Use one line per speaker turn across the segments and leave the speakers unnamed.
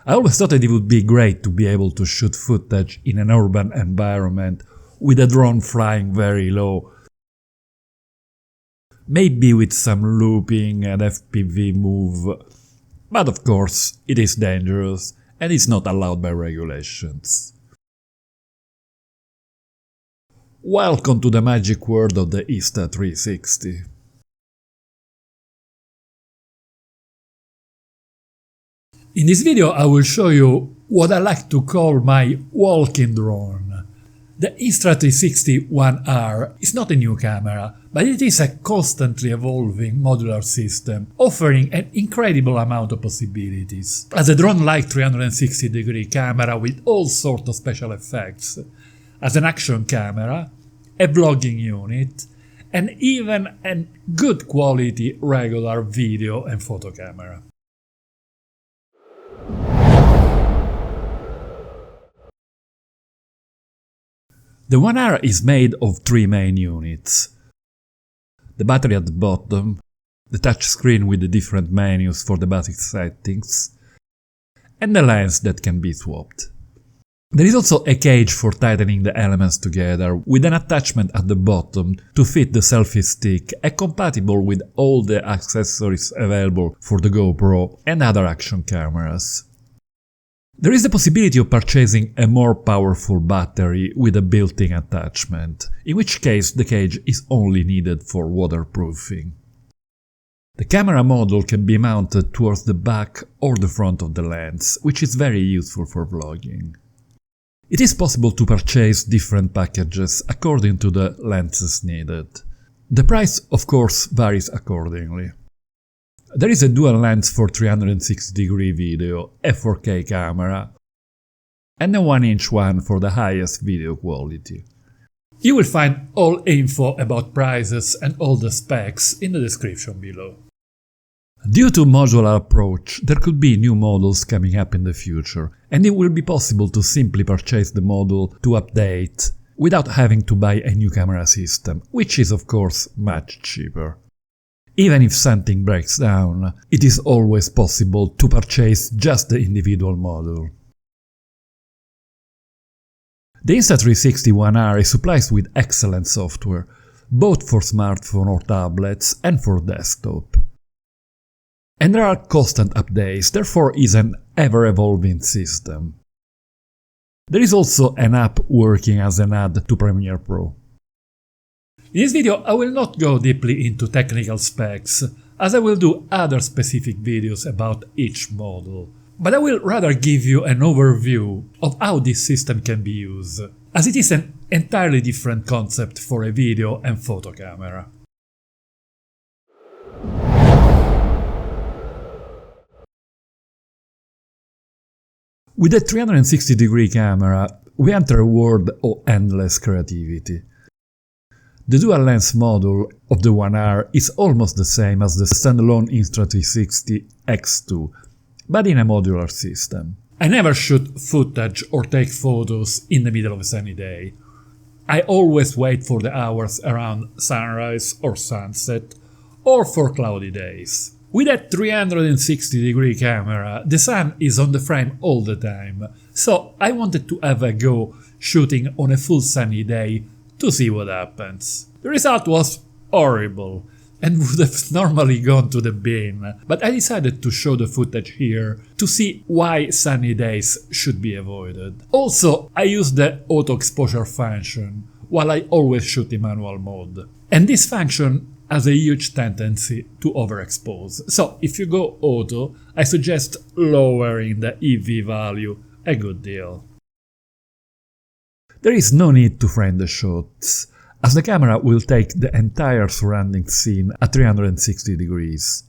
I always thought that it would be great to be able to shoot footage in an urban environment with a drone flying very low, maybe with some looping and FPV move, but of course it is dangerous and it's not allowed by regulations. Welcome to the magic world of the Insta360. In this video I will show you what I like to call my walking drone. The Insta360 1R is not a new camera, but it is a constantly evolving modular system, offering an incredible amount of possibilities. As a drone-like 360-degree camera with all sorts of special effects, as an action camera, a vlogging unit, and even a good quality regular video and photo camera. The 1R is made of three main units: the battery at the bottom, the touchscreen with the different menus for the basic settings, and the lens that can be swapped. There is also a cage for tightening the elements together, with an attachment at the bottom to fit the selfie stick and compatible with all the accessories available for the GoPro and other action cameras. There is the possibility of purchasing a more powerful battery with a built-in attachment, in which case the cage is only needed for waterproofing. The camera module can be mounted towards the back or the front of the lens, which is very useful for vlogging. It is possible to purchase different packages according to the lenses needed. The price, of course, varies accordingly. There is a dual lens for 360-degree video, a 4K camera, and a 1-inch one for the highest video quality. You will find all info about prices and all the specs in the description below. Due to modular approach, there could be new models coming up in the future, and it will be possible to simply purchase the model to update without having to buy a new camera system, which is of course much cheaper. Even if something breaks down, it is always possible to purchase just the individual model. The Insta360 1R is supplied with excellent software, both for smartphone or tablets and for desktop. And there are constant updates, therefore is an ever-evolving system. There is also an app working as an add to Premiere Pro. In this video I will not go deeply into technical specs, as I will do other specific videos about each model, but I will rather give you an overview of how this system can be used, as it is an entirely different concept for a video and photo camera. With a 360-degree camera, we enter a world of endless creativity. The dual-lens module of the 1R is almost the same as the standalone Insta360 X2, but in a modular system. I never shoot footage or take photos in the middle of a sunny day. I always wait for the hours around sunrise or sunset, or for cloudy days. With a 360-degree camera, the sun is on the frame all the time, so I wanted to have a go shooting on a full sunny day to see what happens. The result was horrible and would have normally gone to the bin, but I decided to show the footage here to see why sunny days should be avoided. Also, I used the auto exposure function, while I always shoot in manual mode. And this function has a huge tendency to overexpose, so if you go auto, I suggest lowering the EV value a good deal. There is no need to frame the shots, as the camera will take the entire surrounding scene at 360 degrees.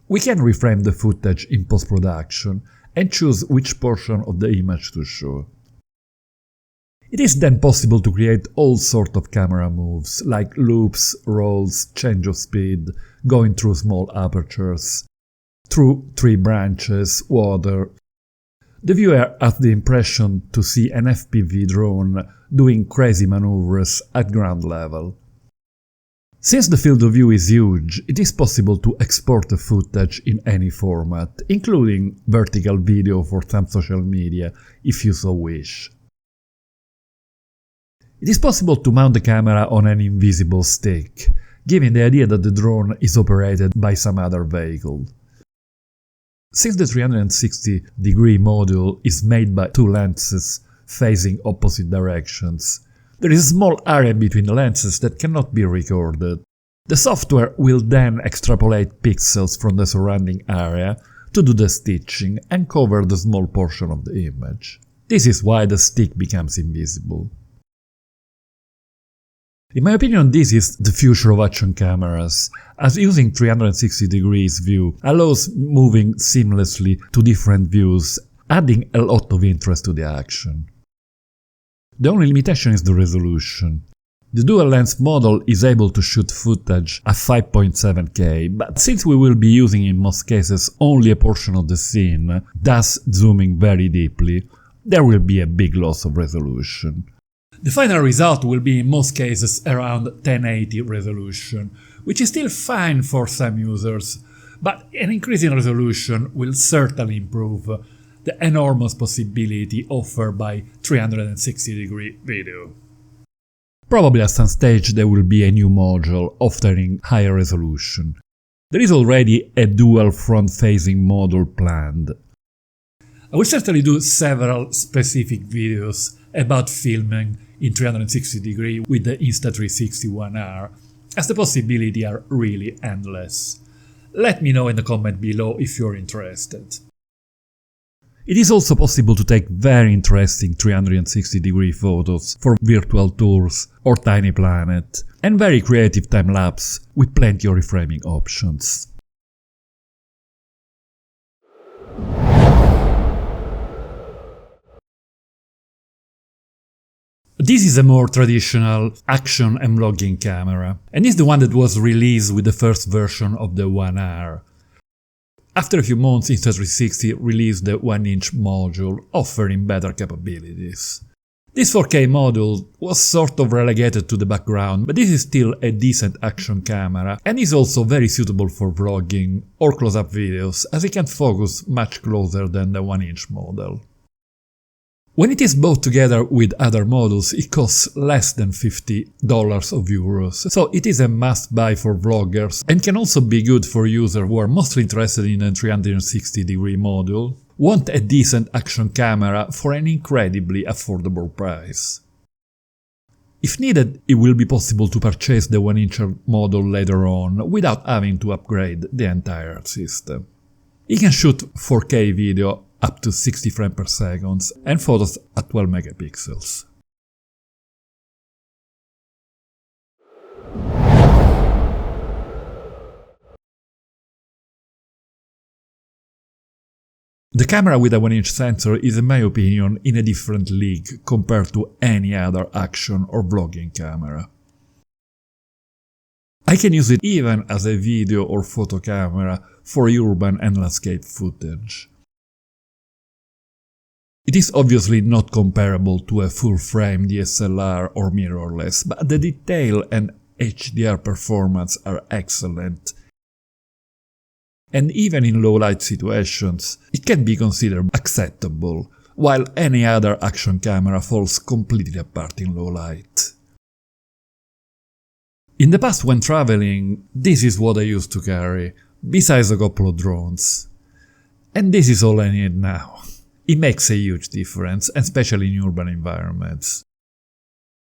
We can reframe the footage in post-production and choose which portion of the image to show. It is then possible to create all sorts of camera moves, like loops, rolls, change of speed, going through small apertures, through tree branches, water. The viewer has the impression to see an FPV drone doing crazy maneuvers at ground level. Since the field of view is huge, it is possible to export the footage in any format, including vertical video for some social media, if you so wish. It is possible to mount the camera on an invisible stick, giving the idea that the drone is operated by some other vehicle. Since the 360-degree module is made by two lenses facing opposite directions, there is a small area between the lenses that cannot be recorded. The software will then extrapolate pixels from the surrounding area to do the stitching and cover the small portion of the image. This is why the stick becomes invisible. In my opinion, this is the future of action cameras, as using 360 degrees view allows moving seamlessly to different views, adding a lot of interest to the action. The only limitation is the resolution. The dual-lens model is able to shoot footage at 5.7K, but since we will be using in most cases only a portion of the scene, thus zooming very deeply, there will be a big loss of resolution. The final result will be in most cases around 1080 resolution, which is still fine for some users, but an increase in resolution will certainly improve the enormous possibility offered by 360-degree video. Probably at some stage there will be a new module offering higher resolution. There is already a dual front-facing module planned. I will certainly do several specific videos about filming in 360 degree with the Insta360 1R, as the possibilities are really endless. Let me know in the comment below if you're interested. It is also possible to take very interesting 360 degree photos for virtual tours or tiny planet, and very creative time-lapse with plenty of reframing options. This is a more traditional action and vlogging camera, and is the one that was released with the first version of the 1R. After a few months, Insta360 released the 1-inch module, offering better capabilities. This 4K module was sort of relegated to the background, but this is still a decent action camera and is also very suitable for vlogging or close-up videos, as it can focus much closer than the 1-inch model. When it is bought together with other models, it costs less than $50 of euros, so it is a must-buy for vloggers and can also be good for users who are mostly interested in a 360-degree module, want a decent action camera for an incredibly affordable price. If needed, it will be possible to purchase the 1-inch model later on without having to upgrade the entire system. It can shoot 4K video up to 60 frames per second and photos at 12 megapixels. The camera with a 1-inch sensor is, in my opinion, in a different league compared to any other action or vlogging camera. I can use it even as a video or photo camera for urban and landscape footage. It is obviously not comparable to a full-frame DSLR or mirrorless, but the detail and HDR performance are excellent. And even in low-light situations, it can be considered acceptable, while any other action camera falls completely apart in low light. In the past, when traveling, this is what I used to carry, besides a couple of drones. And this is all I need now. It makes a huge difference, especially in urban environments.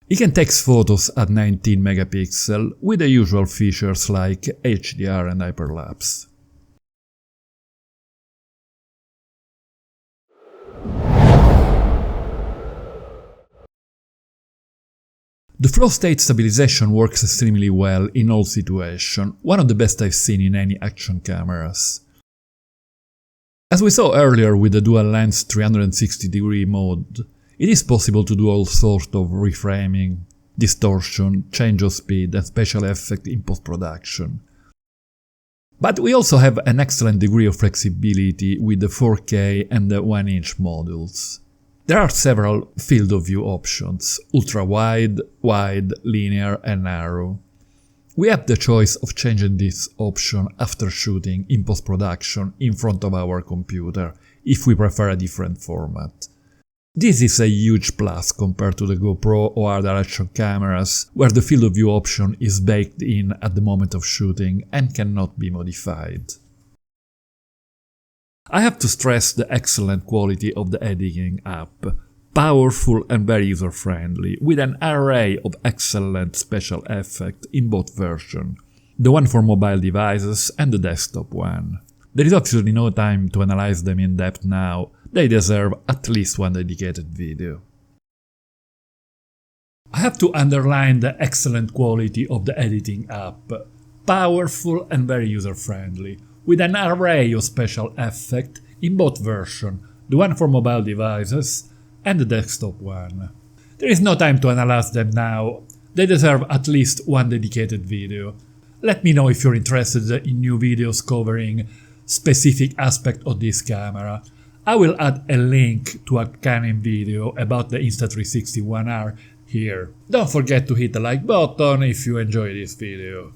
It can take photos at 19 megapixels with the usual features like HDR and hyperlapse. The flow state stabilization works extremely well in all situations, one of the best I've seen in any action cameras. As we saw earlier with the dual-lens 360-degree mode, it is possible to do all sorts of reframing, distortion, change of speed and special effects in post-production. But we also have an excellent degree of flexibility with the 4K and the 1-inch modules. There are several field of view options: ultra-wide, wide, linear and narrow. We have the choice of changing this option after shooting in post-production in front of our computer, if we prefer a different format. This is a huge plus compared to the GoPro or other action cameras, where the field of view option is baked in at the moment of shooting and cannot be modified. I have to stress the excellent quality of the editing app, powerful and very user-friendly, with an array of excellent special effects in both versions, the one for mobile devices and the desktop one. There is obviously no time to analyze them in depth now, they deserve at least one dedicated video. I have to underline the excellent quality of the editing app, powerful and very user-friendly, with an array of special effects in both versions, the one for mobile devices and the desktop one. There is no time to analyze them now, they deserve at least one dedicated video. Let me know if you're interested in new videos covering specific aspects of this camera. I will add a link to a Canon video about the Insta360 One R here. Don't forget to hit the like button if you enjoy this video.